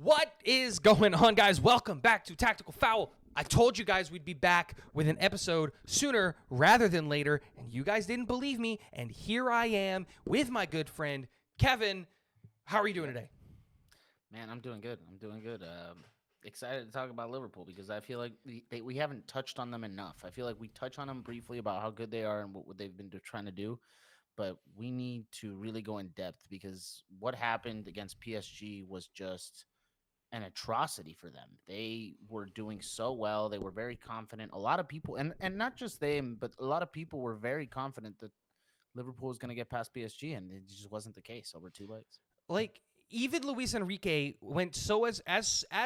What is going on, guys? Welcome back to Tactical Foul. I told you guys we'd be back with an episode sooner rather than later, and you guys didn't believe me, and here I am with my good friend, Kevin. How are you doing today? Man, I'm doing good. Excited to talk about Liverpool because I feel like we haven't touched on them enough. I feel like we touch on them briefly about how good they are and what they've been trying to do, but we need to really go in depth because what happened against PSG was just an atrocity for them. They were doing so well. They were very confident. A lot of people, and not just them, but a lot of people were very confident that Liverpool was going to get past PSG, and it just wasn't the case over two legs. Like, even Luis Enrique went so as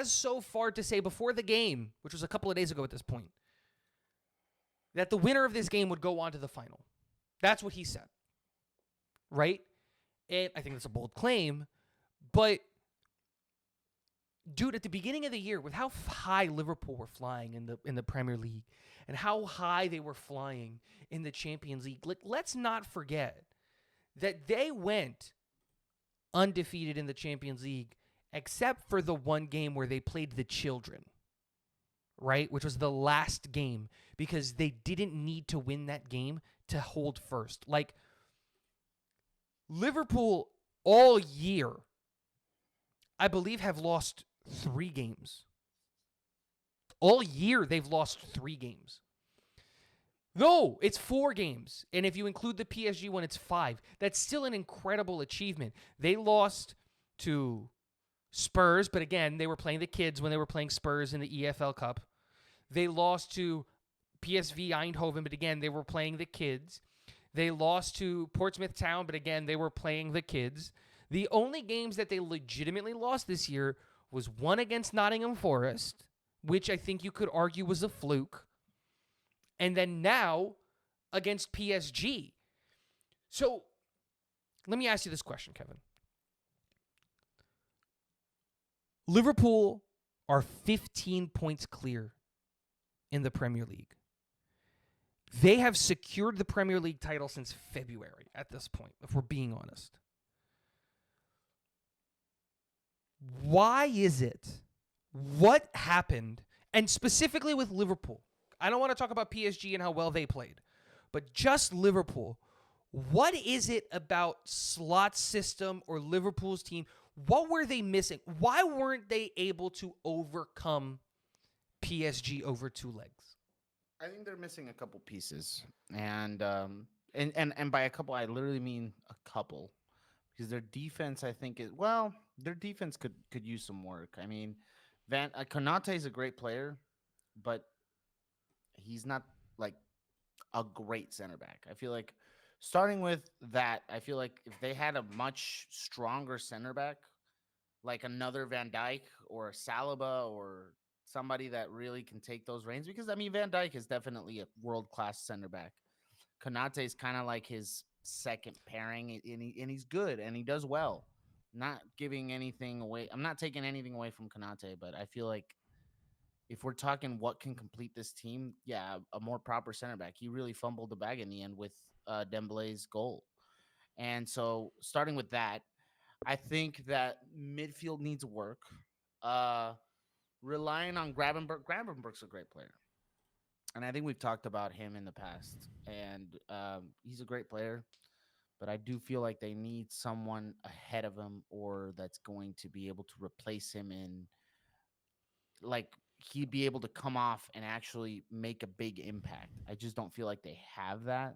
so far to say before the game, which was a couple of days ago at this point, that the winner of this game would go on to the final. That's what he said. Right? And I think that's a bold claim, but dude, at the beginning of the year, with how high Liverpool were flying in the Premier League and how high they were flying in the Champions League, let's not forget that they went undefeated in the Champions League, except for the one game where they played the children, right? Which was the last game because they didn't need to win that game to hold first. Like, Liverpool all year, I believe, have lost 3 games. All year, they've lost 3 games. No, it's 4 games. And if you include the PSG one, it's 5. That's still an incredible achievement. They lost to Spurs, but again, they were playing the kids when they were playing Spurs in the EFL Cup. They lost to PSV Eindhoven, but again, they were playing the kids. They lost to Portsmouth Town, but again, they were playing the kids. The only games that they legitimately lost this year was one against Nottingham Forest, which I think you could argue was a fluke, and then now against PSG. So let me ask you this question, Kevin. Liverpool are 15 points clear in the Premier League. They have secured the Premier League title since February at this point, if we're being honest. Why is it? What happened? And specifically with Liverpool, I don't want to talk about PSG and how well they played, but just Liverpool. What is it about slot system or Liverpool's team? What were they missing? Why weren't they able to overcome PSG over 2 legs? I think they're missing a couple pieces, and by a couple, I literally mean a couple, because their defense, I think, their defense could use some work. I mean, Konate is a great player, but he's not like a great center back. I feel like starting with that, I feel like if they had a much stronger center back, like another Van Dijk or a Saliba or somebody that really can take those reins, because I mean Van Dijk is definitely a world-class center back. Konate is kind of like his second pairing, and he's good and he does well. Not giving anything away. I'm not taking anything away from Konate, but I feel like if we're talking what can complete this team, yeah, a more proper center back. He really fumbled the bag in the end with Dembele's goal. And so starting with that, I think that midfield needs work. Uh, Relying on Gravenberg. Gravenberg's a great player. And I think we've talked about him in the past. And he's a great player. But I do feel like they need someone ahead of him or that's going to be able to replace him in, like, he'd be able to come off and actually make a big impact. I just don't feel like they have that.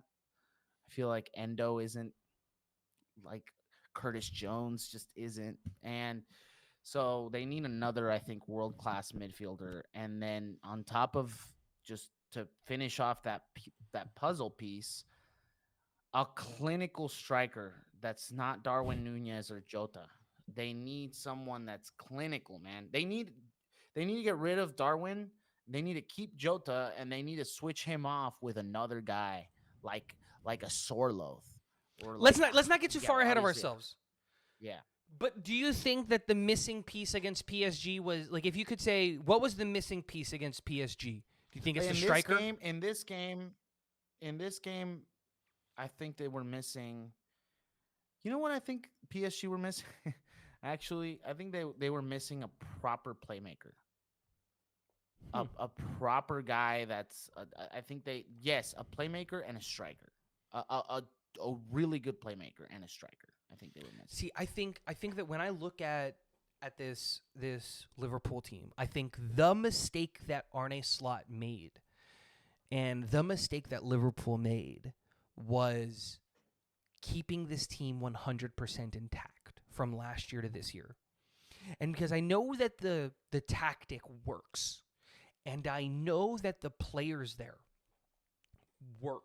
I feel like Endo isn't, like Curtis Jones just isn't. And so they need another, I think, world-class midfielder. And then on top of, just to finish off that puzzle piece, a clinical striker that's not Darwin Nunez or Jota. They need someone that's clinical, man. They need to get rid of Darwin. They need to keep Jota, and they need to switch him off with another guy like a Sorloth or Let's not get too yeah, far ahead of obviously, ourselves. yeah. But do you think that the missing piece against PSG was, like, if you could say, what was the missing piece against PSG? Do you think it's the striker? In this game, I think they were missing. You know what I think PSG were missing? Actually, I think they were missing a proper playmaker, Hmm. a proper guy that's. I think they yes, a playmaker and a striker, a really good playmaker and a striker. I think they were missing. See, I think that when I look at this Liverpool team, I think the mistake that Arne Slot made and the mistake that Liverpool made was keeping this team 100% intact from last year to this year. And because I know that the tactic works and I know that the players there work.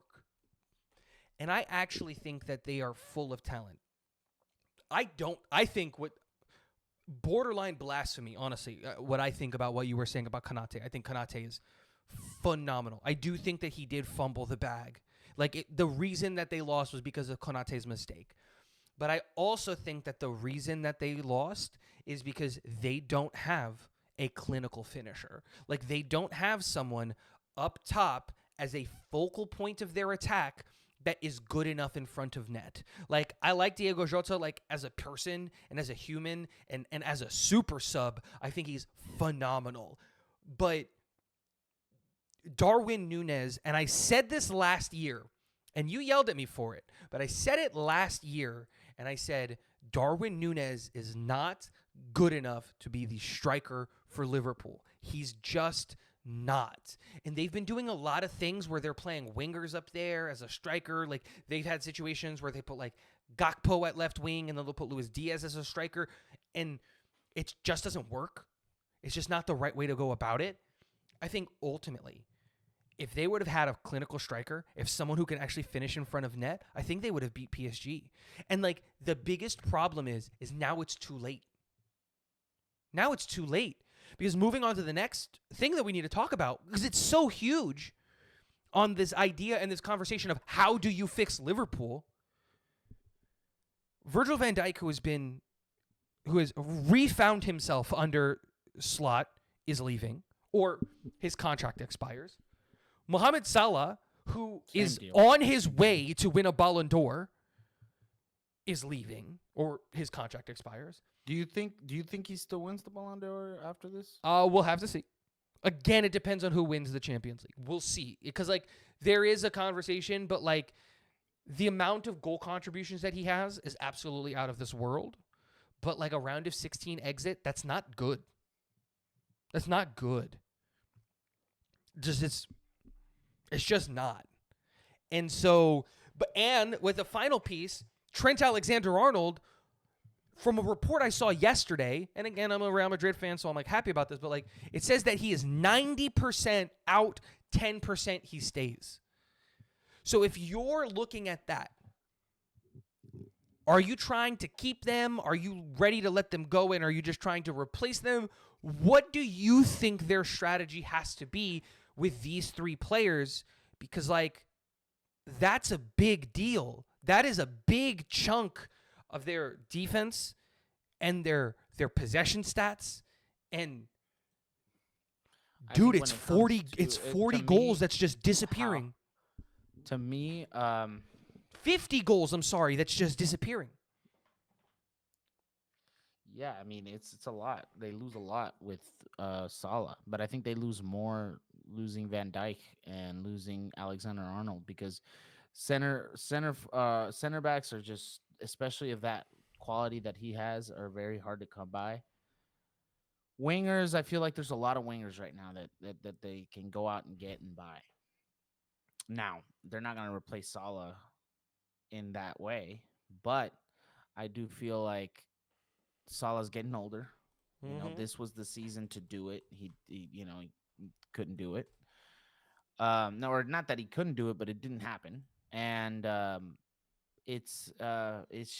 And I actually think that they are full of talent. I think what borderline blasphemy, honestly, what I think about what you were saying about Kanate. I think Kanate is phenomenal. I do think that he did fumble the bag. The reason that they lost was because of Konate's mistake. But I also think that the reason that they lost is because they don't have a clinical finisher. Like they don't have someone up top as a focal point of their attack that is good enough in front of net. Like I like Diego Jota like as a person and as a human and as a super sub, I think he's phenomenal. But Darwin Nunez, and I said this last year, and you yelled at me for it, but I said it last year, and I said Darwin Nunez is not good enough to be the striker for Liverpool. He's just not. And they've been doing a lot of things where they're playing wingers up there as a striker. Like they've had situations where they put like Gakpo at left wing and then they'll put Luis Diaz as a striker, and it just doesn't work. It's just not the right way to go about it. I think ultimately if they would have had a clinical striker, if someone who can actually finish in front of net, I think they would have beat PSG. And like the biggest problem is now it's too late. Now it's too late. Because moving on to the next thing that we need to talk about, because it's so huge on this idea and this conversation of how do you fix Liverpool? Virgil van Dijk, who has refound himself under Slot, is leaving, or his contract expires. Mohamed Salah, who Same is deal. on his way to win a Ballon d'Or, is leaving, or his contract expires. Do you think he still wins the Ballon d'Or after this? We'll have to see. Again, it depends on who wins the Champions League. We'll see. Because, like, there is a conversation, but, like, the amount of goal contributions that he has is absolutely out of this world. But, like, a round of 16 exit, that's not good. That's not good. It's just not. And so, and with the final piece, Trent Alexander-Arnold, from a report I saw yesterday, and again, I'm a Real Madrid fan, so I'm like happy about this, but like it says that he is 90% out, 10% he stays. So if you're looking at that, are you trying to keep them? Are you ready to let them go? And are you just trying to replace them? What do you think their strategy has to be with these three players? Because, like, that's a big deal. That is a big chunk of their defense and their possession stats. And I dude, think it's when it comes 40 to it's it, 40 goals that's just disappearing. to me, 50 goals, I'm sorry, that's just disappearing. yeah, I mean it's a lot. They lose a lot with Salah, but I think they lose more losing Van Dijk and losing Alexander Arnold because center backs are just, especially of that quality that he has, are very hard to come by. Wingers, I feel like there's a lot of wingers right now that they can go out and get and buy. Now, they're not going to replace Salah in that way, but I do feel like Salah's getting older. You know, Mm-hmm. this was the season to do it. He couldn't do it. No, or not that he couldn't do it, but it didn't happen. And it's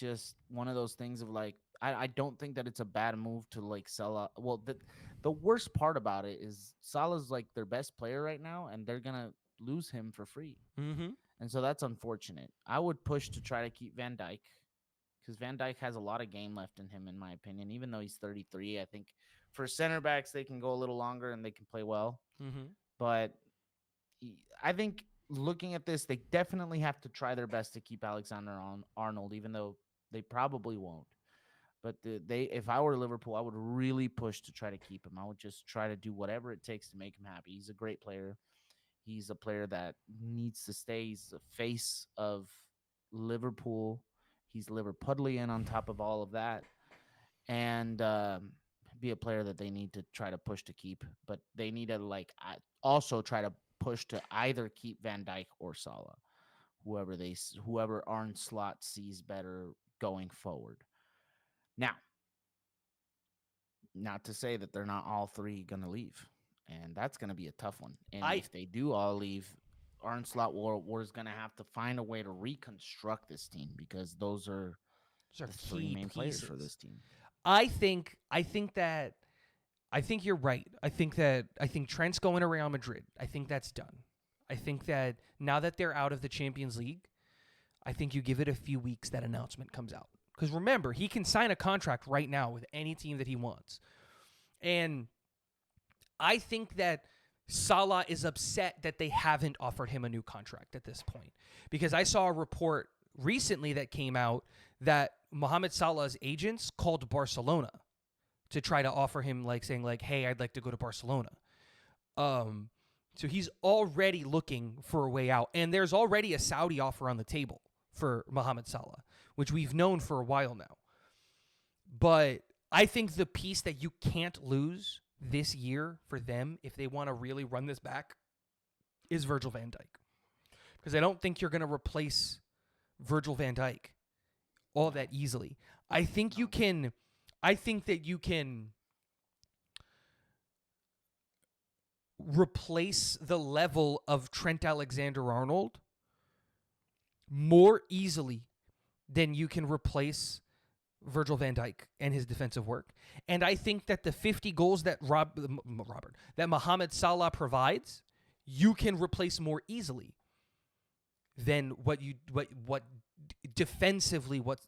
just one of those things of like I don't think that it's a bad move to like sell out. Well, the worst part about it is Salah's like their best player right now, and they're gonna lose him for free, Mm-hmm. and so that's unfortunate. I would push to try to keep Van Dyke because Van Dyke has a lot of game left in him, in my opinion. Even though he's 33, I think for center backs they can go a little longer and they can play well. Mm-hmm. But I think looking at this, they definitely have to try their best to keep Alexander on Arnold, even though they probably won't. But if I were Liverpool, I would really push to try to keep him. I would just try to do whatever it takes to make him happy. He's a great player. He's a player that needs to stay. He's the face of Liverpool. He's Liverpudlian on top of all of that, and be a player that they need to try to push to keep. But they need to also try to push to either keep Van Dijk or Salah, whoever Arne Slot sees better going forward. Now, not to say that they're not all three going to leave, and that's going to be a tough one. And I if they do all leave, Arne Slot War is going to have to find a way to reconstruct this team because those are those are the three key main players for pieces. this team. I think you're right. I think Trent's going to Real Madrid. I think that's done. I think that now that they're out of the Champions League, I think you give it a few weeks that announcement comes out. Because remember, he can sign a contract right now with any team that he wants. And I think that Salah is upset that they haven't offered him a new contract at this point. Because I saw a report recently that came out that Mohamed Salah's agents called Barcelona to try to offer him, like saying like, "Hey, I'd like to go to Barcelona." Um, so he's already looking for a way out, and there's already a Saudi offer on the table for Mohamed Salah, which we've known for a while now. But I think the piece that you can't lose this year for them, if they want to really run this back, is Virgil van Dijk. Because I don't think you're going to replace Virgil van Dijk all that easily. I think you can. I think that you can replace the level of Trent Alexander-Arnold more easily than you can replace Virgil van Dijk and his defensive work. And I think that the 50 goals that that Mohamed Salah provides, you can replace more easily than what defensively what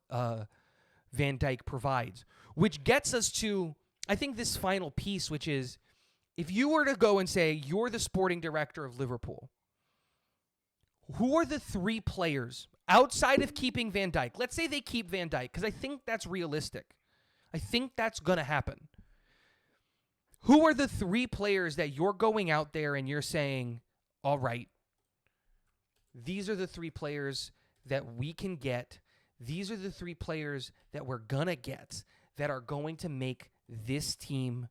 Van Dijk provides, which gets us to, I think, this final piece, which is, if you were to go and say you're the sporting director of Liverpool, who are the three players outside of keeping Van Dijk? Let's say they keep Van Dijk, because I think that's realistic. I think that's going to happen. Who are the three players that you're going out there and you're saying, all right, these are the three players that we can get. These are the three players that we're going to get that are going to make this team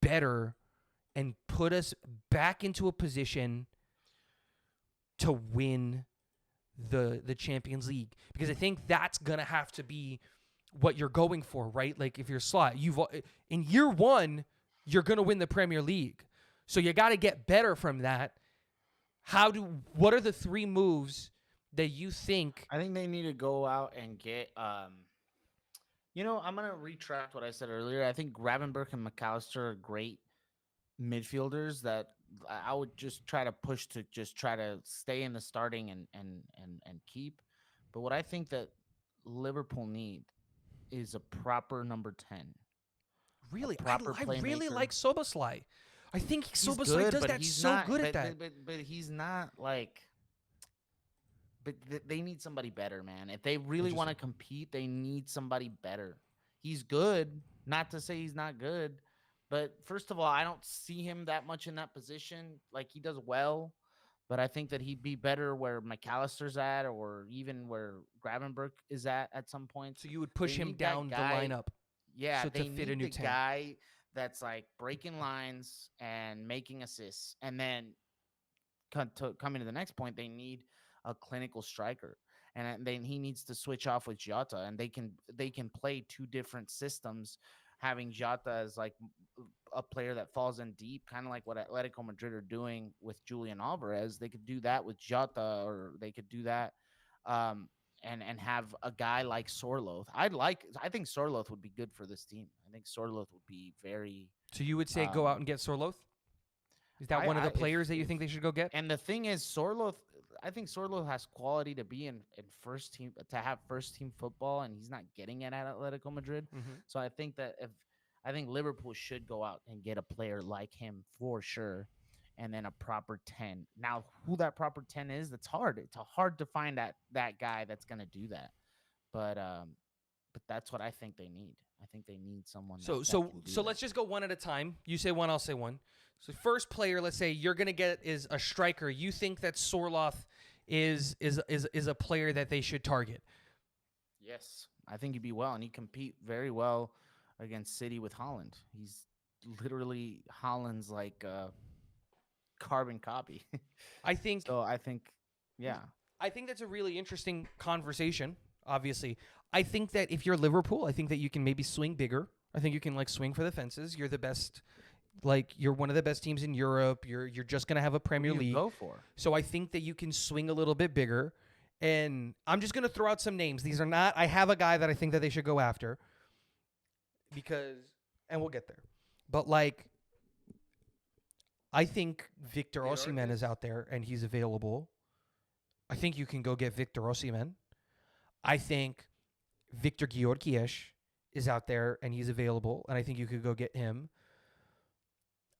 better and put us back into a position to win the Champions League, because I think that's going to have to be what you're going for, right? Like if you're Slot, in year one, you're going to win the Premier League. So you got to get better from that. What are the three moves that you think? I think they need to go out and get I'm gonna retract what I said earlier. I think Gravenberch and McAllister are great midfielders that I would just try to push to just try to stay in the starting and keep. But what I think that Liverpool need is a proper number 10. A Really, proper I really playmaker. like Soboslai. I think He's Soboslai good, does but that he's so not good at that. but he's not like but they need somebody better, man. If they really want to compete, they need somebody better. He's good, not to say he's not good, but first of all, I don't see him that much in that position. Like he does well, but I think that he'd be better where McAllister's at, or even where Gravenberch is at some points. So you would They push him need that down the guy. lineup, Yeah, so to they fit a need new the 10. guy that's like breaking lines and making assists, and then coming to the next point, they need a clinical striker, and then he needs to switch off with Jota, and they can play two different systems, having Jota as like a player that falls in deep, kind of like what Atletico Madrid are doing with Julian Alvarez. They could do that with Jota, or they could do that. And have a guy like Sorloth. I think Sorloth would be good for this team. I think Sorloth would be very. So you would say go out Um, and get Sorloth? Is that one of I the players that you think they should go get? And the thing is, Sorloth, I think Sorloth has quality to be in first team, to have first team football, and he's not getting it at Atletico Madrid. Mm-hmm. So I think Liverpool should go out and get a player like him for sure, and then a proper 10. Now, who that proper 10 is, that's hard. It's hard to find that guy that's gonna do that. But but that's what I think they need. I think they need someone So that so can do so that. let's just go one at a time. You say one, I'll say one. So first player, let's say you're gonna get is a striker. You think that Sorloth is a player that they should target. Yes, I think he'd be well, and he compete very well against City with Holland. He's literally Holland's like carbon copy. I think So I think, yeah, I think that's a really interesting conversation. Obviously, I think that if you're Liverpool, I think that you can maybe swing bigger. I think you can like swing for the fences. You're the best, like you're one of the best teams in Europe. You're just gonna have a who do Premier you League, go for? so I think that you can swing a little bit bigger. And I'm just gonna throw out some names. These are not. I have a guy that I think that they should go after because, and we'll get there. But like, I think Victor Osimhen is Georges? out there and he's available. I think you can go get Victor Osimhen. I think Victor Georgiesh is out there and he's available, and I think you could go get him.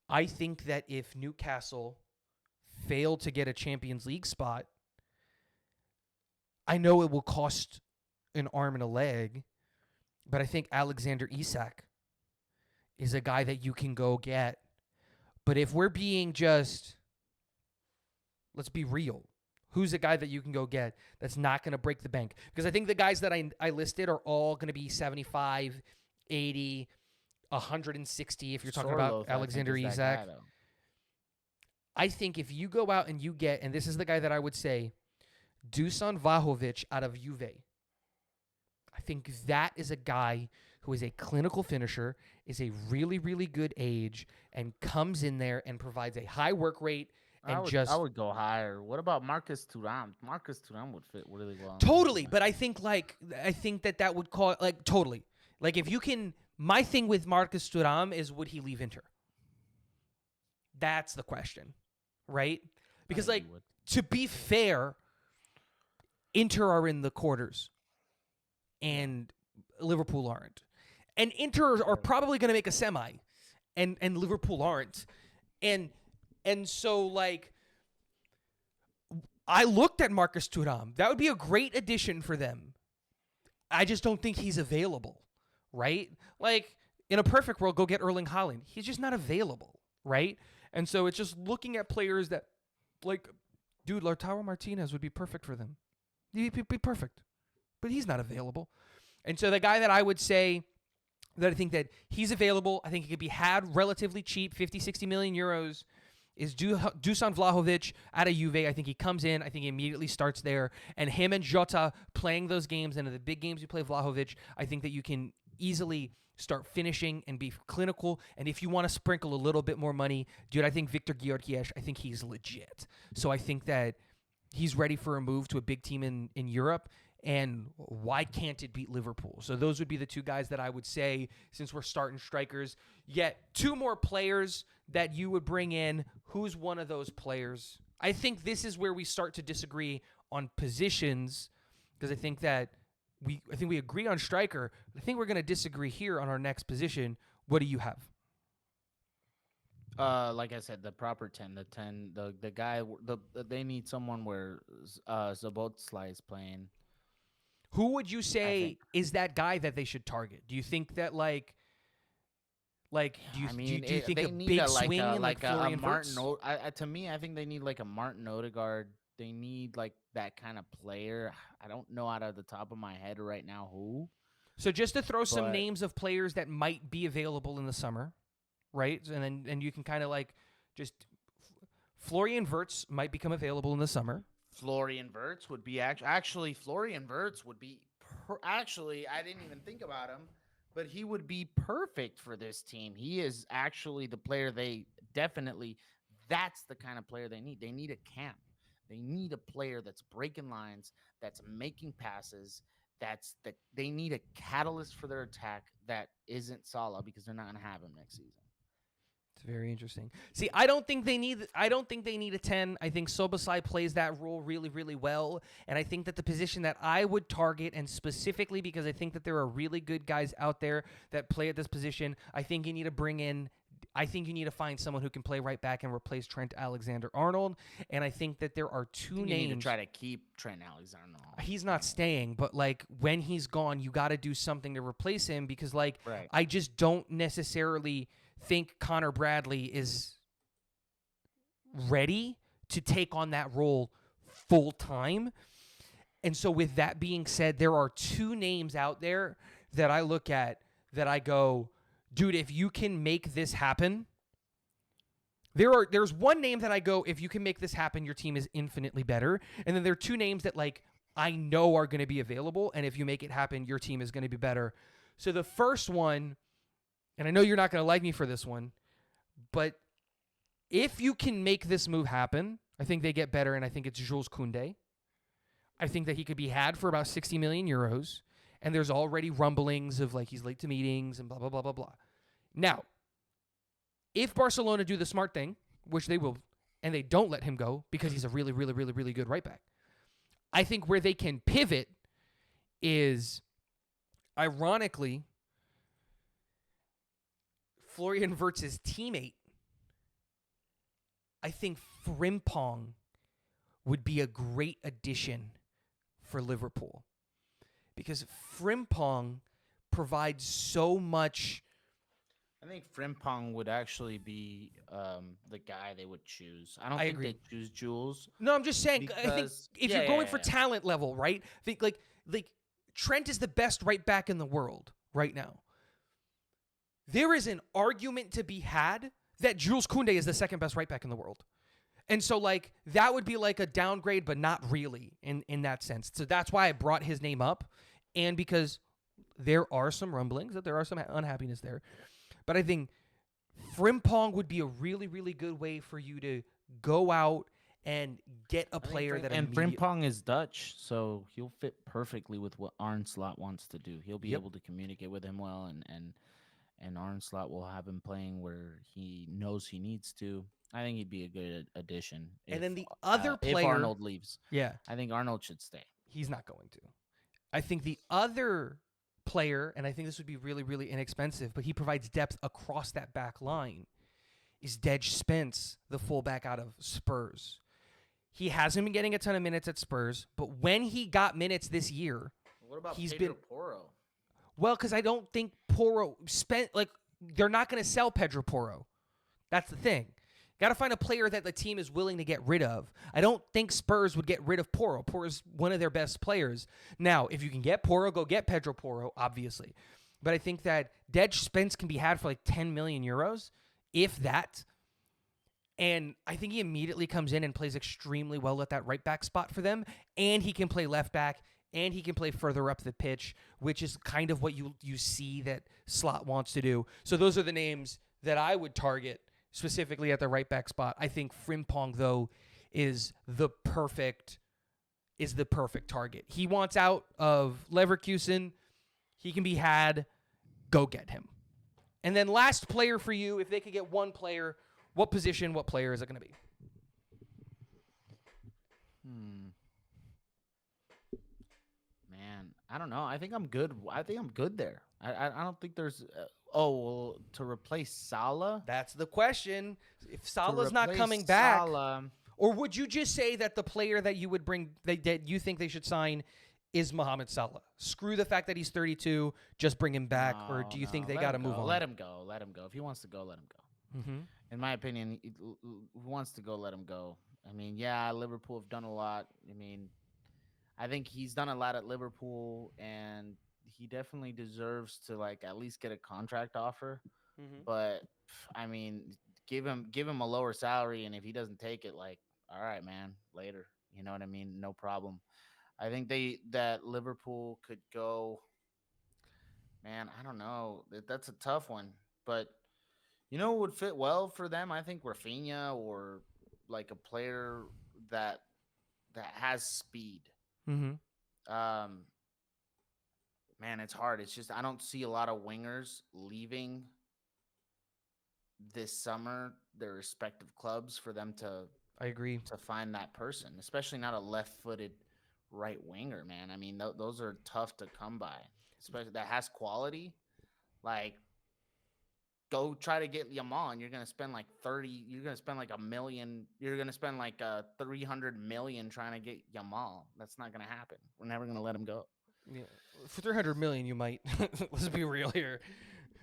I think that if Newcastle fail to get a Champions League spot, I know it will cost an arm and a leg, but I think Alexander Isak is a guy that you can go get. But if we're being just, let's be real. Who's a guy that you can go get that's not going to break the bank? Because I think the guys that I listed are all going to be 75, 80, 160 if you're talking about Sorloth, I think, Alexander is that Isak. guy, though. I think if you go out and you get, and this is the guy that I would say, Dusan Vlahovic out of Juve. I think that is a guy who is a clinical finisher, is a really, really good age, and comes in there and provides a high work rate and I would go higher. What about Marcus Thuram? Marcus Thuram would fit really well. totally. But I think that would call like totally. Like if you can, my thing with Marcus Thuram is would he leave Inter? That's the question, right? Because like to be fair, Inter are in the quarters, and Liverpool aren't. And Inter are probably going to make a semi, and Liverpool aren't. And so like I looked at Marcus Thuram. That would be a great addition for them. I just don't think he's available, right? Like in a perfect world, go get Erling Haaland. He's just not available, right? And so it's just looking at players that, like, dude, Lautaro Martinez would be perfect for them. He'd be perfect, but he's not available. And so the guy that I would say that I think that he's available, I think he could be had relatively cheap, 50, 60 million euros, is Dusan Vlahovic out of Juve. I think he comes in. I think he immediately starts there. And him and Jota playing those games, and in the big games you play Vlahovic, I think that you can easily start finishing and be clinical. And if you want to sprinkle a little bit more money, dude, I think Victor Györgyies, I think he's legit. So I think that he's ready for a move to a big team in Europe. And why can't it beat Liverpool? So those would be the two guys that I would say, since we're starting strikers. Yet two more players that you would bring in. Who's one of those players? I think this is where we start to disagree on positions, because I think we agree on striker. I think we're going to disagree here on our next position. What do you have? Like I said, the proper 10, the guy, they need someone where Zabotzlai is playing. Who would you say think. is that guy that they should target? Do you think that do you think they a need big swing in like a Florian Martin? Wirtz? To me, I think they need like a Martin Odegaard. They need like that kind of player. I don't know out of the top of my head right now who. So just to throw some But- names of players that might be available in the summer, right? And you can kind of like just Florian Wirtz might become available in the summer. Florian Wirtz would be actually Florian Wirtz would be actually I didn't even think about him, but he would be perfect for this team. He is actually the player they definitely. That's the kind of player they need. They need a camp. They need a player that's breaking lines, that's making passes, they need a catalyst for their attack that isn't Salah, because they're not going to have him next season. It's very interesting. See, I don't think they need a 10. I think Szoboszlai plays that role really, really well. And I think that the position that I would target, and specifically because I think that there are really good guys out there that play at this position, I think you need to bring in I think you need to find someone who can play right back and replace Trent Alexander-Arnold. And I think that there are I two think you need to names. try to keep Trent Alexander-Arnold. He's not staying, but like when he's gone, you got to do something to replace him because like Right. I just don't necessarily think Connor Bradley is ready to take on that role full time. And so with that being said, there are two names out there that I look at that I go, dude, if you can make this happen, there's one name that I go, if you can make this happen, your team is infinitely better. And then there are two names that like I know are going to be available, and if you make it happen, your team is going to be better. So the first one, and I know you're not going to like me for this one, but if you can make this move happen, I think they get better, and I think it's Jules Koundé. I think that he could be had for about 60 million euros, and there's already rumblings of like he's late to meetings and blah, blah, blah, blah, blah. Now, if Barcelona do the smart thing, which they will, and they don't let him go because he's a really, really, really, really good right back, I think where they can pivot is, ironically, Florian Wirtz's teammate. I think Frimpong would be a great addition for Liverpool because Frimpong provides so much. I think Frimpong would actually be the guy they would choose. I don't I think agree. they'd choose Jules No, I'm just saying. I think because if you're going for talent level, right? I think like Trent is the best right back in the world right now. There is an argument to be had that Jules Koundé is the second best right back in the world. And so, like, that would be like a downgrade, but not really in that sense. So that's why I brought his name up. And because there are some rumblings that there are some unhappiness there. But I think Frimpong would be a really, really good way for you to go out and get a player that and immediately. Frimpong is Dutch, so he'll fit perfectly with what Arne Slot wants to do. He'll be Yep. able to communicate with him well, and Arne Slot will have him playing where he knows he needs to. I think he'd be a good addition. And then the other If player. Arnold leaves, Yeah, I think Arnold should stay. he's not going to. I think the other player, and I think this would be really, really inexpensive, but he provides depth across that back line, is Dej Spence, the fullback out of Spurs. He hasn't been getting a ton of minutes at Spurs, but when he got minutes this year, What about he's Pedro been Porro? well, because I don't think Porro spent like they're not going to sell Pedro Porro. That's the thing. Got to find a player that the team is willing to get rid of. I don't think Spurs would get rid of Porro. Porro's one of their best players. Now, if you can get Porro, go get Pedro Porro, obviously. But I think that Dej Spence can be had for like 10 million euros, if that. And I think he immediately comes in and plays extremely well at that right back spot for them. And he can play left back, and he can play further up the pitch, which is kind of what you see that Slot wants to do. So those are the names that I would target specifically at the right back spot. I think Frimpong, though, is the perfect target. He wants out of Leverkusen. He can be had. Go get him. And then last player for you, if they could get one player, what position, what player is it going to be? Man, I don't know. I think I'm good. I think I'm good there. I don't think there's. Well, to replace Salah. That's the question. If To Salah's not replace coming back, Salah, or would you just say that the player that you would bring that you think they should sign is Mohamed Salah? Screw the fact that he's 32, just bring him back, or do you think they got to move on? Let him go. Let him go. If he wants to go, let him go. Mm-hmm. In my opinion, who wants to go, let him go. I mean, yeah, Liverpool have done a lot. I mean, I think he's done a lot at Liverpool, and he definitely deserves to like at least get a contract offer. Mm-hmm. But I mean, give him a lower salary, and if he doesn't take it, like, all right, man, later. You know what I mean? No problem. I think that Liverpool could go. Man, I don't know. That's a tough one, but you know what would fit well for them? I think Rafinha or like a player that has speed. Mm-hmm. Um, man, it's hard. It's just I don't see a lot of wingers leaving this summer their respective clubs for them I agree. to find that person, especially not a left-footed right winger, man. I mean, those are tough to come by, especially that has quality. Like go try to get Yamal, and you're gonna spend like 30. You're gonna spend like a million. You're gonna spend like 300 million trying to get Yamal. That's not gonna happen. We're never gonna let him go. Yeah. For 300 million, you might. Let's be real here.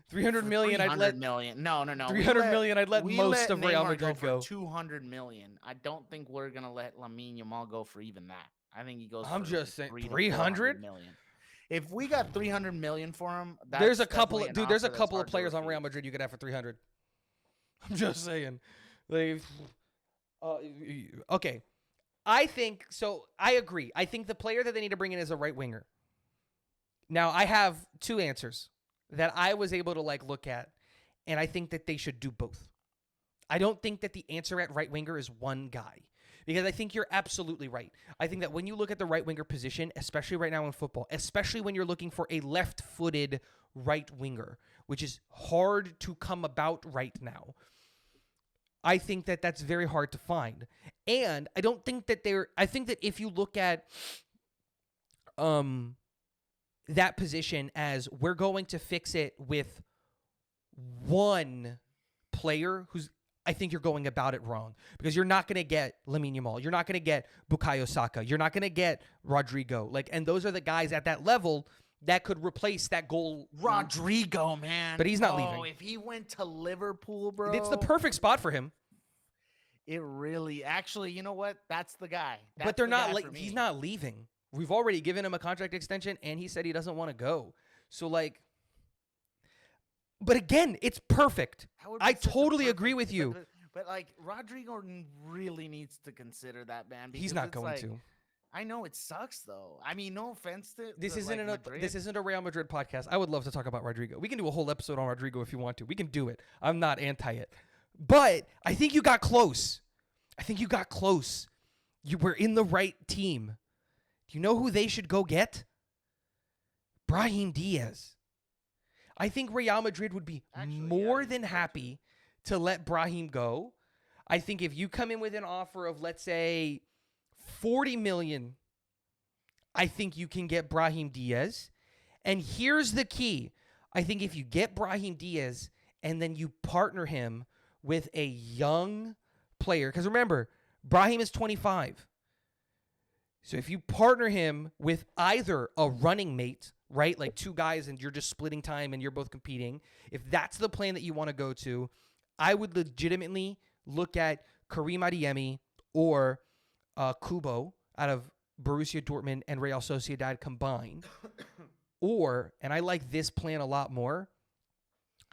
300 For million, I'd let 300 million. No. 300 million. I'd let We most let of Real Neymar Madrid for go. 200 million. I don't think we're gonna let Lamine Yamal go for even that. I think he goes. I'm for just saying, 300 300. million. If we got 300 million for him, There's that's a couple definitely of an dude. There's a offer that's couple of hard to players on Real refuse. Madrid you could have for 300. I'm just saying. Like, okay. I think so. I agree. I think the player that they need to bring in is a right winger. Now I have two answers that I was able to like look at, and I think that they should do both. I don't think that the answer at right winger is one guy, because I think you're absolutely right. I think that when you look at the right winger position, especially right now in football, especially when you're looking for a left-footed right winger, which is hard to come about right now, I think that that's very hard to find. And I don't think that I think that if you look at that position as we're going to fix it with one player who's, I think you're going about it wrong, because you're not going to get Lamine Yamal. You're not going to get Bukayo Saka. You're not going to get Rodrigo. And those are the guys at that level that could replace that goal. Rodrigo, man. But he's not leaving. If he went to Liverpool, bro. It's the perfect spot for him. It really, actually, you know what? That's the guy. But they're not. He's not leaving. We've already given him a contract extension, and he said he doesn't want to go. So but again, it's perfect. I totally agree with you. But Rodrigo really needs to consider that, man. He's not going to. I know it sucks, though. I mean, no offense to this isn't a Real Madrid podcast. I would love to talk about Rodrigo. We can do a whole episode on Rodrigo if you want to. We can do it. I'm not anti it. But I think you got close. You were in the right team. Do you know who they should go get? Brahim Diaz. I think Real Madrid would be more than happy to let Brahim go. I think if you come in with an offer of, let's say, 40 million, I think you can get Brahim Diaz. And here's the key. I think if you get Brahim Diaz and then you partner him with a young player, because remember, Brahim is 25. So if you partner him with either a running mate, right, like two guys and you're just splitting time and you're both competing, if that's the plan that you want to go to, I would legitimately look at Karim Adeyemi or Kubo out of Borussia Dortmund and Real Sociedad combined. Or, and I like this plan a lot more,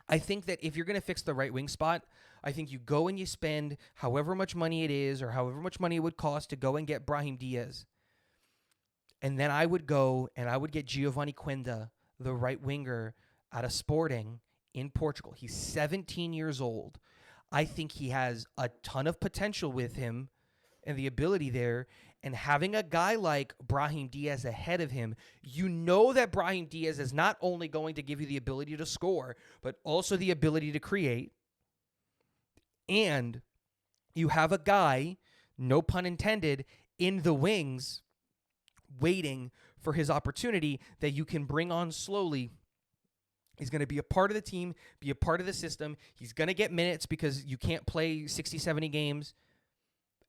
I think that if you're going to fix the right wing spot, I think you go and you spend however much money it is or however much money it would cost to go and get Brahim Diaz. And then I would go and I would get Giovanni Quenda, the right winger out of Sporting in Portugal. He's 17 years old. I think he has a ton of potential with him and the ability there. And having a guy like Brahim Diaz ahead of him, you know that Brahim Diaz is not only going to give you the ability to score, but also the ability to create. And you have a guy, no pun intended, in the wings waiting for his opportunity that you can bring on slowly. He's going to be a part of the team, be a part of the system. He's going to get minutes because you can't play 60, 70 games.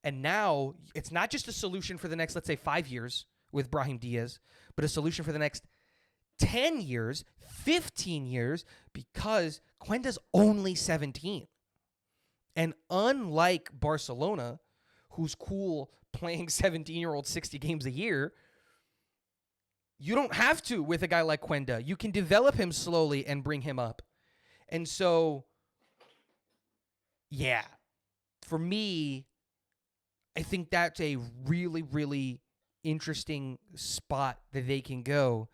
And now it's not just a solution for the next, let's say, 5 years with Brahim Diaz, but a solution for the next 10 years, 15 years, because Quenda's only 17. And unlike Barcelona, who's cool playing 17-year-olds 60 games a year, you don't have to with a guy like Quenda. You can develop him slowly and bring him up. And so, yeah, for me, I think that's a really, really interesting spot that they can go.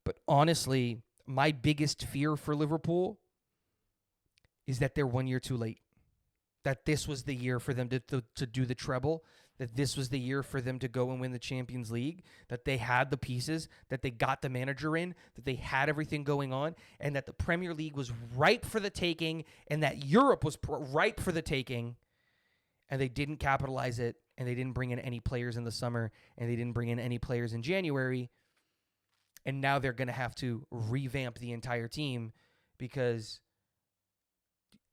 But honestly, my biggest fear for Liverpool is that they're 1 year too late. That this was the year for them to do the treble, that this was the year for them to go and win the Champions League, that they had the pieces, that they got the manager in, that they had everything going on, and that the Premier League was ripe for the taking, and that Europe was ripe for the taking, and they didn't capitalize it, and they didn't bring in any players in the summer, and they didn't bring in any players in January, and now they're going to have to revamp the entire team because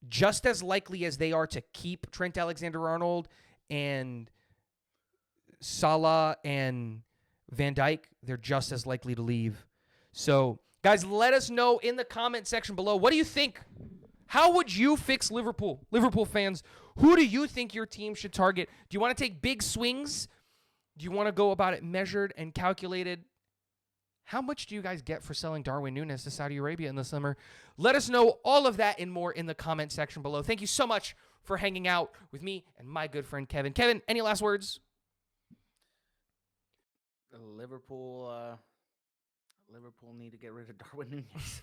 just as likely as they are to keep Trent Alexander-Arnold and Salah and Van Dijk, they're just as likely to leave. So, guys, let us know in the comment section below. What do you think? How would you fix Liverpool? Liverpool fans, who do you think your team should target? Do you want to take big swings? Do you want to go about it measured and calculated? How much do you guys get for selling Darwin Núñez to Saudi Arabia in the summer? Let us know all of that and more in the comment section below. Thank you so much for hanging out with me and my good friend Kevin. Kevin, any last words? Liverpool need to get rid of Darwin Núñez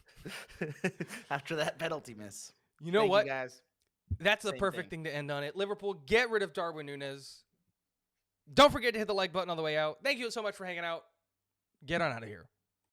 after that penalty miss. You know Thank what? you guys. That's the Same perfect thing. thing to end on it. Liverpool, get rid of Darwin Núñez. Don't forget to hit the like button on the way out. Thank you so much for hanging out. Get on out of here.